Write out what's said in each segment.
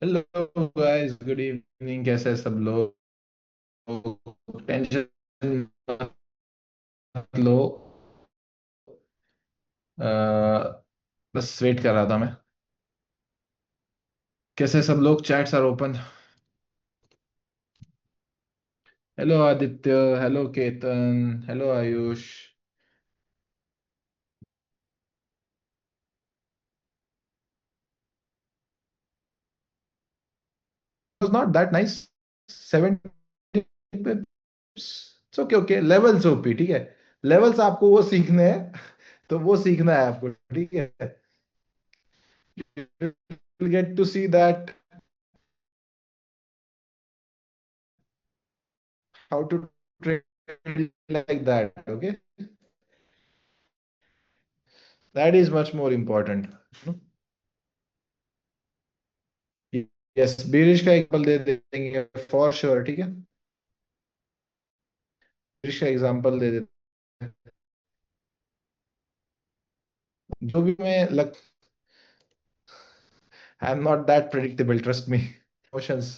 Hello guys, good evening. कैसे हैं सब लोग? टेंशन मत लो। बस वेट कर रहा था मैं। कैसे सब लोग? Chats are open. Hello Aditya. Hello Ketan. Hello Ayush. Was not that nice. 70 pips. Okay okay, levels OP, ठीक है। लेवल्स आपको वो सीखने हैं। तो वो सीखना है आपको, ठीक है। You'll get to see that how to trade like that. Okay, that is much more important. Yes, bearish का एग्जाम्पल दे देंगे फॉर श्योर, ठीक है। बीरिश का एग्जाम्पल दे देते हैं। जो भी मैं लग I am not that predictable, trust me. Emotions.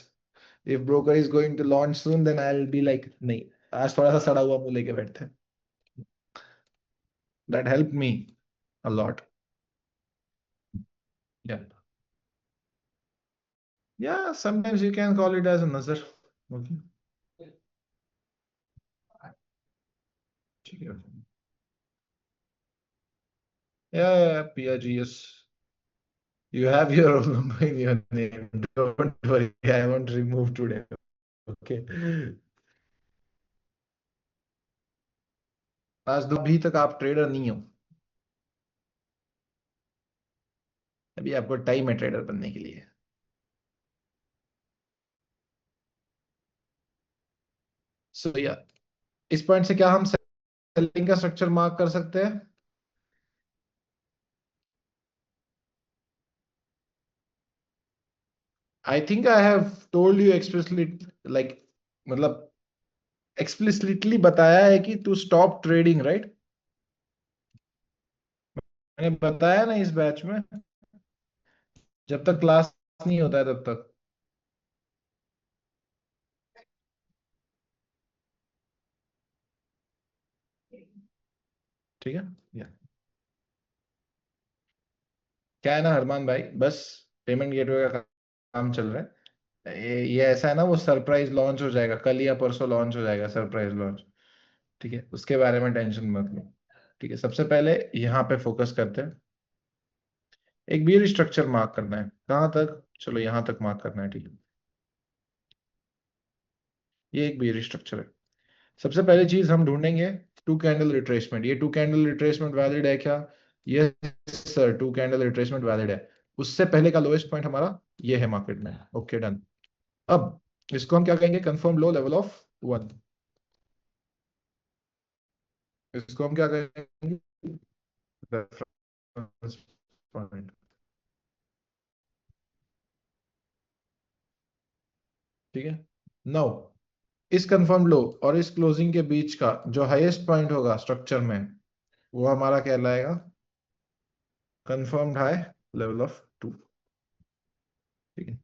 If broker is going to launch soon then I will be like नहीं, आज थोड़ा सा सड़ा हुआ मुंह लेके बैठते हैं। That help me a lot. Yeah yeah sometimes you can call it as a nazar. Okay, ठीक है। Yeah Piya ji, yes. You have your own number in your name. Don't worry, I won't remove today. Okay. आज तो अभी तक आप trader नहीं हो। अभी आपको टाइम है ट्रेडर बनने के लिए। सो या इस पॉइंट से क्या हम सेलिंग का स्ट्रक्चर मार्क कर सकते हैं? I think I have told you expressly, like, मतलब एक्सप्लिसिटली बताया है कि टू स्टॉप ट्रेडिंग, राइट? मैंने बताया ना इस बैच में, जब तक क्लास नहीं होता है तब तक। ठीक है। या क्या है ना हरमान भाई, बस पेमेंट गेटवे का काम चल रहा है। ये ऐसा है ना, वो सरप्राइज लॉन्च हो जाएगा कल या परसों, लॉन्च हो जाएगा सरप्राइज लॉन्च। ठीक है, उसके बारे में टेंशन मत लो। ठीक है, सबसे पहले यहाँ पे फोकस करते हैं। एक बियर स्ट्रक्चर मार्क करना है, कहाँ तक? चलो यहाँ तक मार्क करना है, ठीक है। ये एक बियर स्ट्रक्चर है। सबसे पहले चीज हम ढूंढेंगे टू कैंडल रिट्रेसमेंट। ये टू कैंडल रिट्रेसमेंट वैलिड है क्या? ये sir, two candle retracement valid है। उससे पहले का लोएस्ट पॉइंट हमारा ये है मार्केट में। Okay, done. अब इसको हम क्या कहेंगे? Confirm low level of 1। इसको हम क्या कहेंगे? Reference point. ठीक है। नाउ इस कंफर्म लो और इस क्लोजिंग के बीच का जो हाईएस्ट पॉइंट होगा स्ट्रक्चर में, वो हमारा कहलाएगा कंफर्म्ड हाई लेवल ऑफ 2। ठीक है।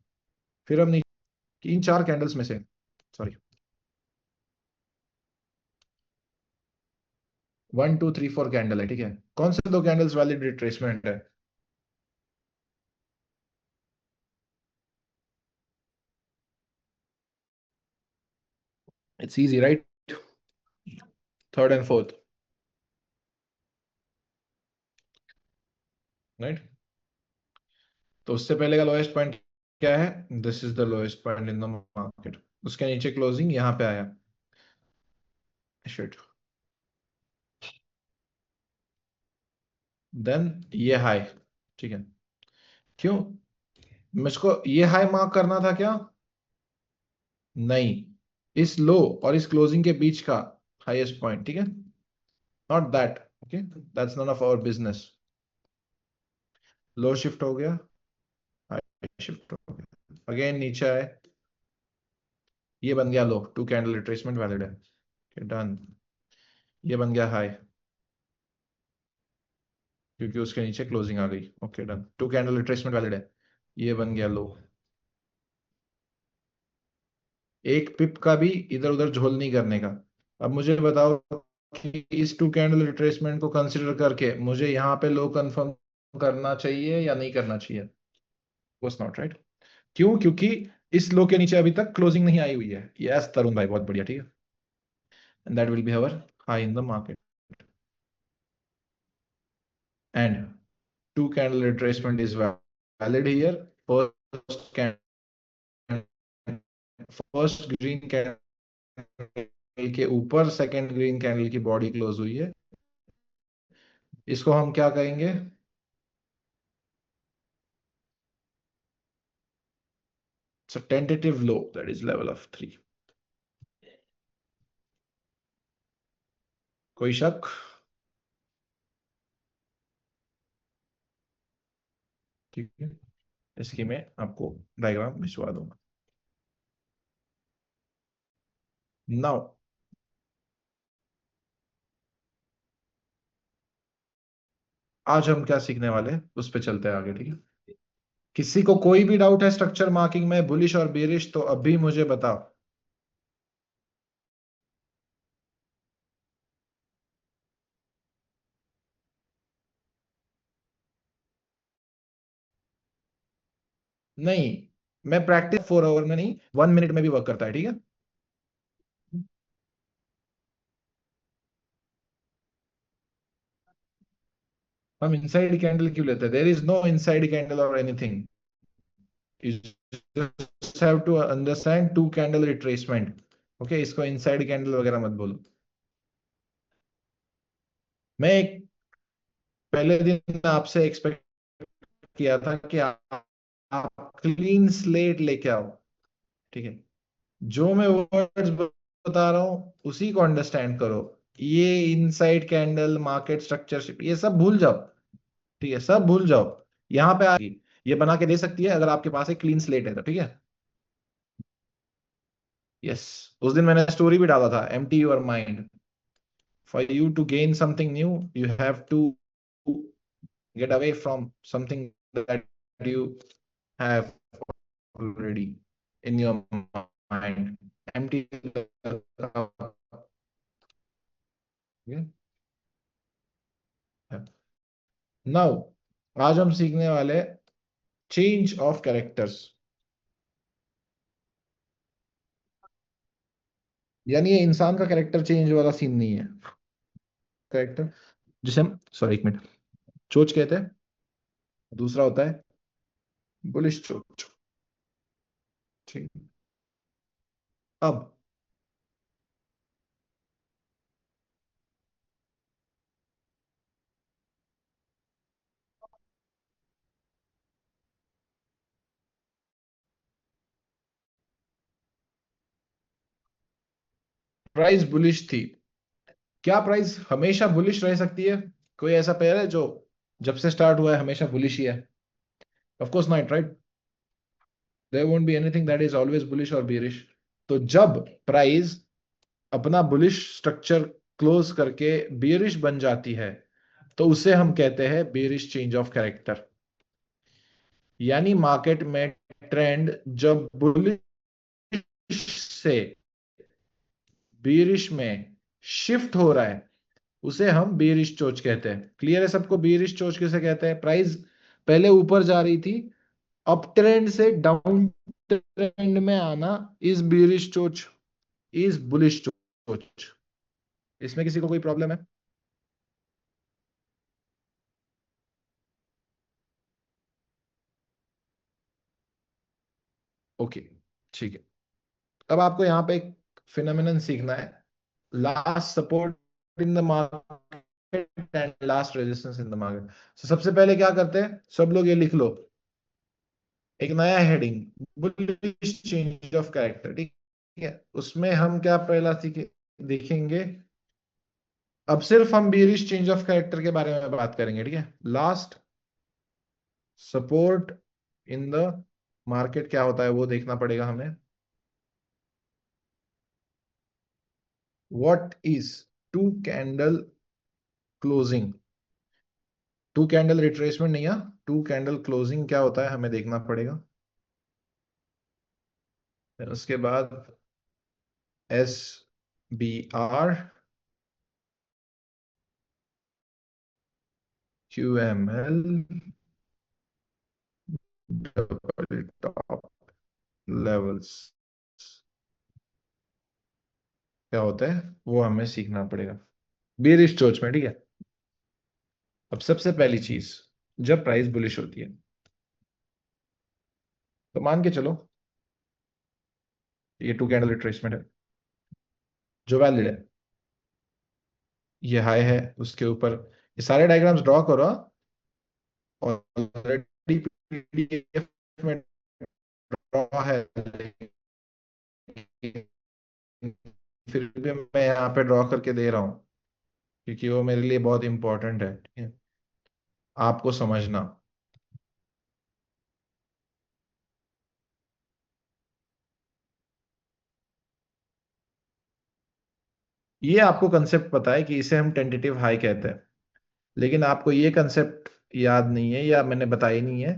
फिर हम इन चार कैंडल्स में से, सॉरी, 1 2 3 4 कैंडल है, ठीक है। कौन से दो कैंडल्स वैलिड रिट्रेसमेंट है? It's easy, right? Third and fourth, right? तो उससे पहले का लोएस्ट पॉइंट क्या है? This is the lowest point in the market. उसके नीचे क्लोजिंग यहाँ पे आया। शिट। देन ये हाई, ठीक है। क्यों मुझको ये हाई मार्क करना था क्या? नहीं, इस लो और इस क्लोजिंग के बीच का हाईएस्ट पॉइंट, ठीक है। Not that, okay. That's none of our business. Low shift हो गया, हाई शिफ्ट हो गया, अगेन नीचे आए, ये बन गया लो। टू कैंडल रिट्रेसमेंट वैलिड है, डन। ये बन गया हाई क्योंकि उसके नीचे क्लोजिंग आ गई। Okay, done. Two candle retracement valid है। ये बन गया लो। एक पिप का भी इधर उधर झोल नहीं करने का। अब मुझे बताओ कि इस टू कैंडल रिट्रेसमेंट को कंसिडर करके मुझे यहाँ पे लो कंफर्म करना चाहिए या नहीं करना चाहिए? Was not right. क्यों? क्योंकि इस लो के नीचे अभी तक क्लोजिंग नहीं आई हुई है। यस तरुण भाई, बहुत बढ़िया, ठीक है। And that will be our high in the market. And two candle retracement is valid here. First can first green candle के ऊपर सेकंड ग्रीन कैंडल की बॉडी क्लोज हुई है। इसको हम क्या कहेंगे? It's a tentative low, that is level of 3। कोई शक? ठीक है, इसकी मैं आपको डायग्राम भिजवा दूंगा। नाउ आज हम क्या सीखने वाले हैं उस पर चलते हैं आगे, ठीक है। किसी को कोई भी डाउट है स्ट्रक्चर मार्किंग में बुलिश और बेरिश तो अभी मुझे बताओ। नहीं, मैं प्रैक्टिस 4 आवर में नहीं, 1 मिनट में भी वर्क करता है, ठीक है। हम इनसाइड कैंडल क्यों लेते हैं? There is no inside candle और anything. You just have to understand to candle retracement. Okay, इसको इनसाइड कैंडल वगैरह मत बोलो। मैं एक पहले दिन आपसे एक्सपेक्ट किया था कि आप क्लीन स्लेट लेके आओ, ठीक है। जो मैं वर्ड्स बता रहा हूं उसी को अंडरस्टैंड करो। ये इनसाइड कैंडल, मार्केट स्ट्रक्चरशिप, ये सब भूल जाओ, ठीक है, सब भूल जाओ। यहाँ पे आगे ये बना के दे सकती है अगर आपके पास एक क्लीन स्लेट है तो, ठीक है। यस, उस दिन मैंने स्टोरी भी डाला था, empty your mind. For you to gain something new, you have to get away from something that you have already in your mind. Empty the cup. Now आज हम सीखने वाले चेंज ऑफ कैरेक्टर्स, यानी ये इंसान का कैरेक्टर चेंज वाला scene नहीं है। कैरेक्टर जिसे हम, सॉरी एक मिनट, चोच कहते हैं, दूसरा होता है बुलिश चोच, ठीक। अब प्राइस बुलिश थी, क्या प्राइस हमेशा बुलिश रह सकती है? कोई ऐसा पेयर है जो जब से स्टार्ट हुआ है हमेशा बुलिश ही है? Of course not, right. There won't be anything that is always bullish और बेरिश। तो जब प्राइस अपना बुलिश स्ट्रक्चर क्लोज करके बेरिश बन जाती है तो उसे हम कहते हैं बेरिश चेंज ऑफ कैरेक्टर। यानी मार्केट में ट्रेंड जब बुलिश से बेरिश में शिफ्ट हो रहा है उसे हम बेरिश चोच कहते हैं। क्लियर है सबको बेरिश चोच किसे कहते हैं? प्राइस पहले ऊपर जा रही थी, अप ट्रेंड से डाउन ट्रेंड में आना इज बेरिश चोच, इज बुलिश चोच। इसमें किसी को कोई प्रॉब्लम है? ओके, ठीक है। अब आपको यहाँ पे एक फिनोमिनन सीखना है, last support in the market and last resistance in the market. सबसे पहले क्या करते हैं, सब लोग ये लिख लो, एक नया heading, bullish change of character, ठीक है। उसमें हम क्या पहला सीखे देखेंगे? अब सिर्फ हम बेरिश चेंज ऑफ कैरेक्टर के बारे में बात करेंगे, ठीक है। Last support in the market क्या होता है वो देखना पड़ेगा हमें। What is two candle closing? Two candle retracement नहीं है, टू कैंडल क्लोजिंग क्या होता है हमें देखना पड़ेगा। फिर उसके बाद SBR QML double top levels क्या होता है वो हमें सीखना पड़ेगा बेरिश चोच में, ठीक है। अब सबसे पहली चीज, जब प्राइस बुलिश होती है तो मान के चलो ये टू कैंडल रिट्रेसमेंट है, जो वैलिड है, ये हाई है, उसके ऊपर ये सारे डायग्राम्स ड्रॉ करो ऑलरेडी पीडीएफ में ड्रॉ है, लेकिन फिर भी मैं यहाँ पे ड्रॉ करके दे रहा हूँ क्योंकि वो मेरे लिए बहुत इंपॉर्टेंट है, ठीक है, आपको समझना। ये आपको कंसेप्ट पता है कि इसे हम टेंटेटिव हाई कहते हैं, लेकिन आपको ये कंसेप्ट याद नहीं है या मैंने बताया नहीं है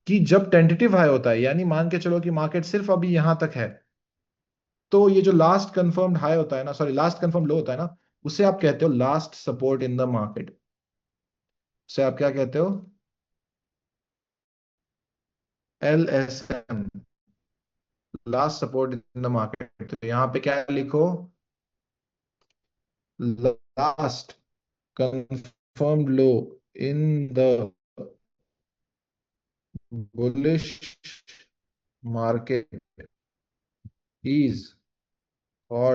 कि जब टेंटेटिव हाई होता है, यानी मान के चलो कि मार्केट सिर्फ अभी यहां तक है, तो ये जो लास्ट कंफर्म्ड हाई होता है ना, सॉरी लास्ट कंफर्म लो होता है ना, उसे आप कहते हो last support in the market. उसे आप क्या कहते हो? LSM, last support in the market. तो यहाँ पे क्या लिखो? Last confirmed low in the bullish market is for